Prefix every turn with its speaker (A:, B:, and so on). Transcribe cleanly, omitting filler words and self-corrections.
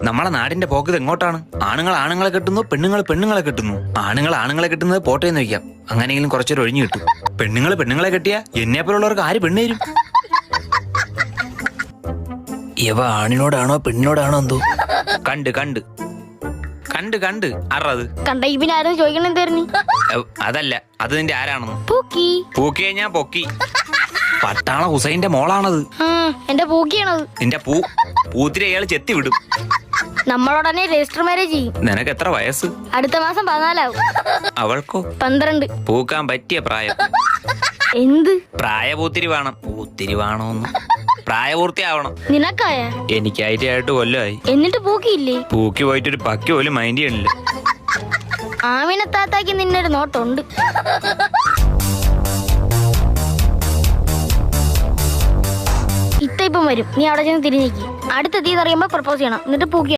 A: നമ്മളെ നാടിന്റെ പോക്കത് എങ്ങോട്ടാണ്? ആണുങ്ങൾ ആണുങ്ങളെ കെട്ടുന്നു, പെണ്ണുങ്ങൾ പെണ്ണുങ്ങളെ കെട്ടുന്നു. ആണുങ്ങൾ ആണുങ്ങളെ കെട്ടുന്നത് പോട്ടേന്ന് വയ്ക്കാം, അങ്ങനെയെങ്കിലും കുറച്ചൊരു ഒഴിഞ്ഞു കിട്ടും. പെണ്ണുങ്ങൾ പെണ്ണുങ്ങളെ കെട്ടിയാ എന്നെപ്പോലുള്ളവർക്ക് ആര് പെണ്ണ് തരും? ഇവ ആണിനോടാണോ പെണ്ണിനോടാണോ എന്തോ കണ്ട് കണ്ട് കണ്ട് കണ്ട് അറത്
B: കണ്ട ഇവന് ആരും ചോദിക്കണം എന്തായിരുന്നു?
A: അതല്ല, അത് നിന്റെ ആരാണെന്ന്.
B: പൂക്കി
A: പൂക്കിയെ ഞാൻ പൊക്കി. പട്ടാള ഹുസൈന്റെ മോളാണത്.
B: എന്റെ പൂക്കിയാണത്.
A: നിന്റെ പൂത്തിരി അയാൾ ചെത്തി വിടും.
B: നമ്മളോടനെ രജിസ്റ്റർ മാരേജ് ചെയ്യും.
A: നിനക്ക് എത്ര വയസ്സ്?
B: അടുത്ത മാസം 14
A: അവൾക്കോ
B: 12.
A: പൂക്കാൻ പറ്റിയ പ്രായം.
B: എന്ത്
A: പ്രായപൂത്തിരി വേണം. പൂത്തിരി വേണോന്ന് പ്രായപൂർത്തിയാവണം.
B: നിനക്കായ?
A: എനിക്കായിട്ട് 8 കൊല്ലമായി.
B: എന്നിട്ട് പൂക്കിയില്ലേ?
A: പൂക്കി പോയിട്ട് ഒരു പക്കി പോലും മൈൻഡ് ചെയ്യണില്ല.
B: ആമിനത്താത്താക്ക് നിന്നൊരു നോട്ടുണ്ട്. ഇപ്പം വരും, നീ അവിടെ ചെന്ന് തിരിഞ്ഞേക്ക്. അടുത്ത തീയതി അറിയുമ്പോ പ്രപ്പോസ് ചെയ്യണം, എന്നിട്ട് പൂക്കി.